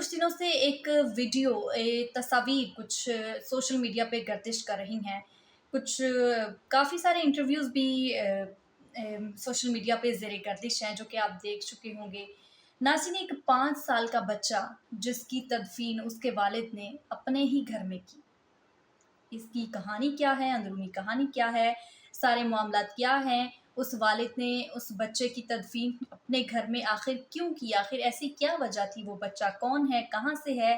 कुछ दिनों से एक वीडियो तस्वीर कुछ सोशल मीडिया पे गर्दिश कर रही हैं। कुछ काफ़ी सारे इंटरव्यूज़ भी सोशल मीडिया पे ज़ेरे गर्दिश हैं जो कि आप देख चुके होंगे। नाज़रीन, एक 5 साल का बच्चा जिसकी तदफ़ीन उसके वालिद ने अपने ही घर में की। इसकी कहानी क्या है, अंदरूनी कहानी क्या है, सारे मामलात क्या हैं, उस वालिद ने उस बच्चे की तदफ़ीन अपने घर में आखिर क्यों की, आखिर ऐसी क्या वजह थी, वो बच्चा कौन है, कहाँ से है,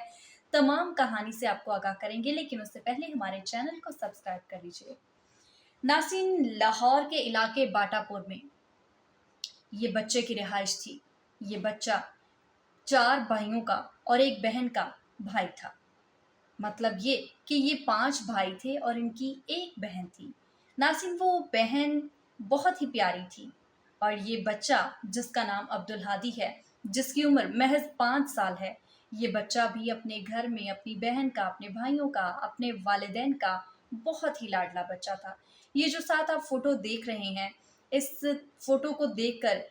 तमाम कहानी से आपको आगाह करेंगे। लेकिन उससे पहले हमारे चैनल को सब्सक्राइब कर लीजिए। नाज़रीन, लाहौर के इलाके बाटापुर में ये बच्चे की रिहाइश थी। ये बच्चा 4 भाइयों का और 1 बहन का भाई था। मतलब ये कि ये 5 भाई थे और इनकी 1 बहन थी। नाज़रीन, वो बहन बहुत ही प्यारी थी और ये बच्चा जिसका नाम अब्दुल हादी है, जिसकी उम्र महज़ 5 साल है, ये बच्चा भी अपने घर में अपनी बहन का, अपने भाइयों का, अपने वालिदैन का बहुत ही लाडला बच्चा था। ये जो साथ आप फ़ोटो देख रहे हैं, इस फ़ोटो को देखकर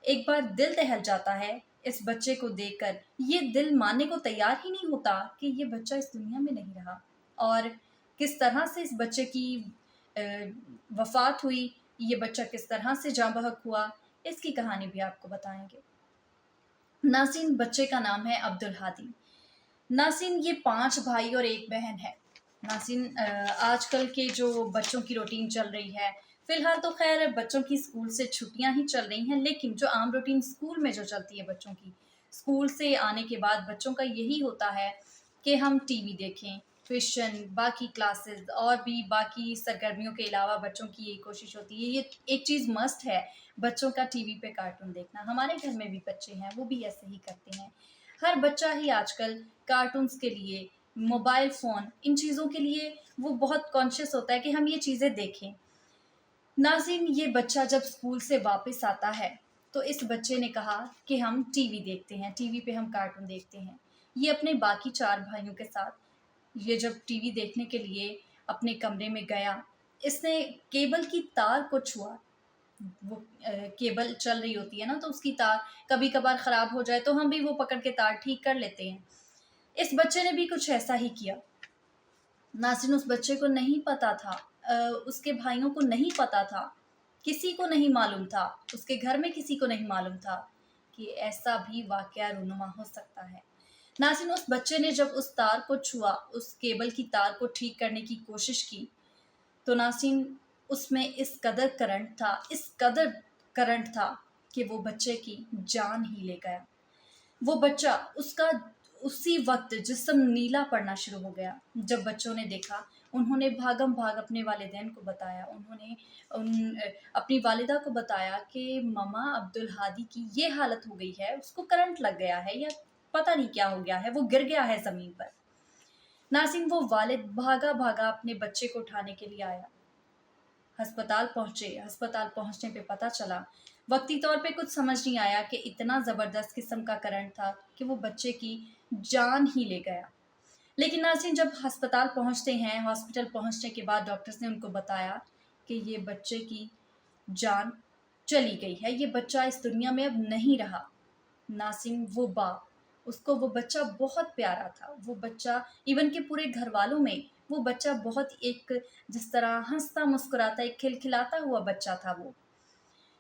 एक बार दिल दहल जाता है। इस बच्चे को देखकर ये दिल मानने को तैयार ही नहीं होता कि ये बच्चा इस दुनिया में नहीं रहा और किस तरह से इस बच्चे की अ, वफ़ात हुई, ये बच्चा किस तरह से जाँ बहक हुआ, इसकी कहानी भी आपको बताएँगे। नाज़रीन, बच्चे का नाम है अब्दुल हादी। नाज़रीन, ये 5 भाई और 1 बहन है। नाज़रीन, आजकल के जो बच्चों की रूटीन चल रही है, फ़िलहाल तो ख़ैर बच्चों की स्कूल से छुट्टियाँ ही चल रही हैं, लेकिन जो आम रूटीन स्कूल में जो चलती है बच्चों की, स्कूल से आने के बाद बच्चों का यही होता है कि हम टीवी देखें, ट्यूशन, बाकी क्लासेस और भी बाकी सरगर्मियों के अलावा बच्चों की यही कोशिश होती है। ये एक चीज़ मस्ट है, बच्चों का टीवी पे कार्टून देखना। हमारे घर में भी बच्चे हैं, वो भी ऐसे ही करते हैं। हर बच्चा ही आजकल कार्टून्स के लिए, मोबाइल फ़ोन, इन चीज़ों के लिए वो बहुत कॉन्शियस होता है कि हम ये चीज़ें देखें। नाज़रीन, ये बच्चा जब स्कूल से वापस आता है, तो इस बच्चे ने कहा कि हम टीवी देखते हैं, टीवी पे हम कार्टून देखते हैं। ये अपने बाकी 4 भाइयों के साथ ये जब टीवी देखने के लिए अपने कमरे में गया, इसने केबल की तार को छुआ। वो केबल चल रही होती है ना, तो उसकी तार कभी-कभार ख़राब हो जाए, तो हम भी वो पकड़ के तार ठीक कर लेते हैं। इस बच्चे ने भी कुछ ऐसा ही किया। नाज़रीन, उस बच्चे को नहीं पता था, उसके भाइयों को नहीं पता था, किसी को नहीं मालूम था, उसके घर में किसी को नहीं मालूम था कि ऐसा भी वाक़या रूनुमा हो सकता है। नाज़रीन, उस बच्चे ने जब उस तार को छुआ, उस केबल की तार को ठीक करने की कोशिश की, तो नाज़रीन, उसमें इस कदर करंट था कि वो बच्चे की जान ही ले गया। वो बच्चा उसका उसी वक़्त जिस्म नीला पड़ना शुरू हो गया। जब बच्चों ने देखा, उन्होंने भागम-भाग अपने वालिदैन को बताया। उन्होंने अपनी वालिदा को बताया कि मम्मा, अब्दुल हादी की ये हालत हो गई है, उसको करंट लग गया है या पता नहीं क्या हो गया है, वो गिर गया है ज़मीन पर। नाज़रीन, वो वालिद भागा-भागा अपने बच्चे को उठाने के लिए आया। अस्पताल पहुँचे, अस्पताल पहुँचने पे पता चला, वक़्ती तौर पे कुछ समझ नहीं आया कि इतना ज़बरदस्त किस्म का करंट था कि वो बच्चे की जान ही ले गया। लेकिन नाज़रीन, जब अस्पताल पहुँचते हैं, हॉस्पिटल पहुँचने के बाद डॉक्टर्स ने उनको बताया कि ये बच्चे की जान चली गई है, ये बच्चा इस दुनिया में अब नहीं रहा। नाज़रीन, वो बाप, उसको वो बच्चा बहुत प्यारा था। वो बच्चा इवन कि पूरे घरवालों में वो बच्चा बहुत एक जिस तरह हँसता-मुस्कुराता, एक खिलखिलाता हुआ बच्चा था वो।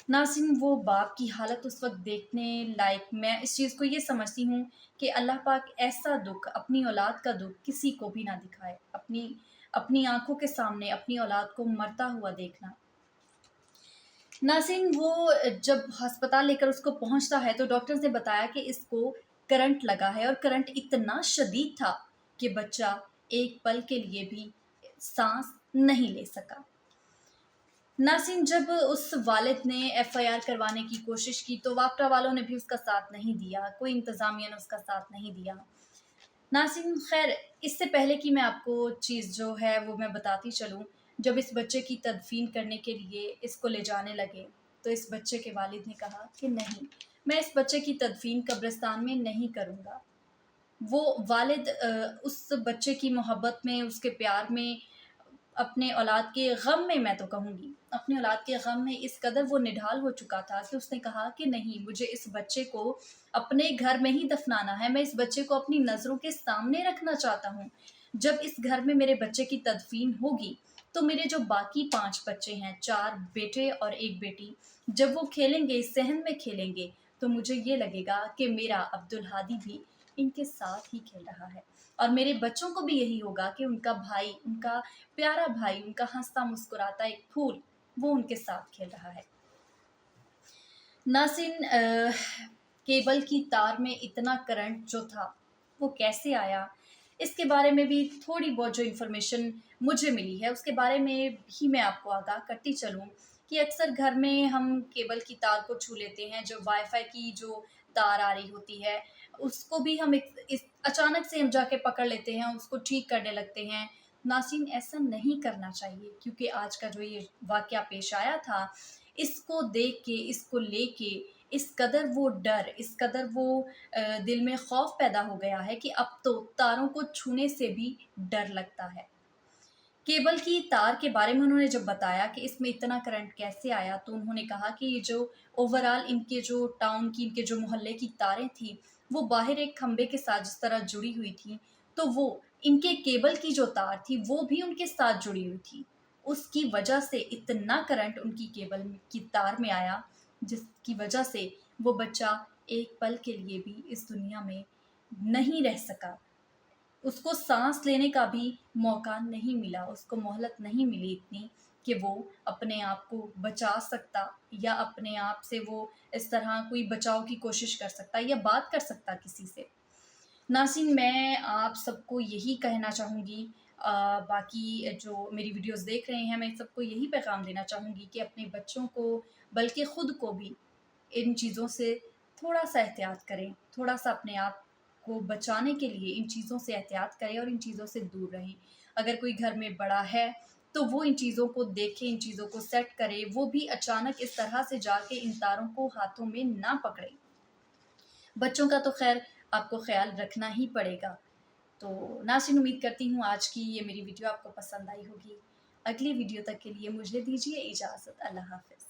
नाज़रीन, वो बाप की हालत उस वक़्त देखने लायक, मैं इस चीज़ को ये समझती हूँ कि अल्लाह पाक ऐसा दुःख, अपनी औलाद का दुःख किसी को भी ना दिखाए। अपनी अपनी आँखों के सामने अपनी औलाद को मरता हुआ देखना। नाज़रीन, वो जब अस्पताल लेकर उसको पहुँचता है, तो डॉक्टर्स ने बताया कि इसको करंट लगा है और करंट इतना शदीद था कि बच्चा एक पल के लिए भी साँस नहीं ले सका। नाज़रीन, जब उस वालिद ने एफ़आईआर करवाने की कोशिश की, तो वाक़ा वालों ने भी उसका साथ नहीं दिया, कोई इंतज़ामिया ने उसका साथ नहीं दिया। नाज़रीन, ख़ैर, इससे पहले कि मैं आपको चीज़ जो है वो मैं बताती चलूँ, जब इस बच्चे की तदफ़ीन करने के लिए इसको ले जाने लगे, तो इस बच्चे के वालिद ने कहा कि नहीं, मैं इस बच्चे की तदफ़ीन कब्रिस्तान में नहीं करूँगा। वो वालिद उस बच्चे की मोहब्बत में, उसके प्यार में اپنے اولاد کے غم میں، میں تو کہوں گی اپنے اولاد کے غم میں اس قدر وہ نڈھال ہو چکا تھا کہ اس نے کہا کہ نہیں، مجھے اس بچے کو اپنے گھر میں ہی دفنانا ہے، میں اس بچے کو اپنی نظروں کے سامنے رکھنا چاہتا ہوں۔ جب اس گھر میں میرے بچے کی تدفین ہوگی تو میرے جو باقی 5 بچے ہیں، 4 بیٹے اور 1 بیٹی، جب وہ کھیلیں گے، اس صحن میں کھیلیں گے، تو مجھے یہ لگے گا کہ میرا عبدالہادی بھی ان کے ساتھ ہی کھیل رہا ہے، اور میرے بچوں کو بھی یہی ہوگا کہ ان کا بھائی، ان کا پیارا بھائی، ان کا ہنستا مسکراتا ایک پھول، وہ ان کے ساتھ کھیل رہا ہے۔ ناظرین، کیبل کی تار میں اتنا کرنٹ جو تھا وہ کیسے آیا، اس کے بارے میں بھی تھوڑی بہت جو انفارمیشن مجھے ملی ہے اس کے بارے میں بھی میں آپ کو آگاہ کرتی چلوں کہ اکثر گھر میں ہم کیبل کی تار کو چھو لیتے ہیں، جو وائی فائی کی جو تار آ رہی ہوتی ہے اس کو بھی ہم اچانک سے ہم جا کے پکڑ لیتے ہیں، اس کو ٹھیک کرنے لگتے ہیں۔ ناظرین، ایسا نہیں کرنا چاہیے، کیونکہ آج کا جو یہ واقعہ پیش آیا تھا، اس کو دیکھ کے، اس کو لے کے اس قدر وہ ڈر، اس قدر وہ دل میں خوف پیدا ہو گیا ہے کہ اب تو تاروں کو چھونے سے بھی ڈر لگتا ہے۔ کیبل کی تار کے بارے میں انہوں نے جب بتایا کہ اس میں اتنا کرنٹ کیسے آیا، تو انہوں نے کہا کہ یہ جو اوورال ان کے جو ٹاؤن کی، ان کے جو محلے کی تاریں تھیں، وہ باہر ایک کھمبے کے ساتھ جس طرح جڑی ہوئی تھیں، تو وہ ان کے کیبل کی جو تار تھی وہ بھی ان کے ساتھ جڑی ہوئی تھی۔ اس کی وجہ سے اتنا کرنٹ ان کی کیبل کی تار میں آیا، جس کی وجہ سے وہ بچہ ایک پل کے لیے بھی اس دنیا میں نہیں رہ سکا، اس کو سانس لینے کا بھی موقع نہیں ملا، اس کو مہلت نہیں ملی اتنی کہ وہ اپنے آپ کو بچا سکتا، یا اپنے آپ سے وہ اس طرح کوئی بچاؤ کی کوشش کر سکتا یا بات کر سکتا کسی سے۔ ناظرین، میں آپ سب کو یہی کہنا چاہوں گی، باقی جو میری ویڈیوز دیکھ رہے ہیں، میں سب کو یہی پیغام دینا چاہوں گی کہ اپنے بچوں کو بلکہ خود کو بھی ان چیزوں سے تھوڑا سا احتیاط کریں، تھوڑا سا اپنے آپ کو بچانے کے لیے ان چیزوں سے احتیاط کریں اور ان چیزوں سے دور رہیں۔ اگر کوئی گھر میں بڑا ہے تو وہ ان چیزوں کو دیکھے، ان چیزوں کو سیٹ کرے، وہ بھی اچانک اس طرح سے جا کے ان تاروں کو ہاتھوں میں نہ پکڑے۔ بچوں کا تو خیر آپ کو خیال رکھنا ہی پڑے گا۔ تو ناظرین، امید کرتی ہوں آج کی یہ میری ویڈیو آپ کو پسند آئی ہوگی۔ اگلی ویڈیو تک کے لیے مجھے دیجیے اجازت۔ اللہ حافظ۔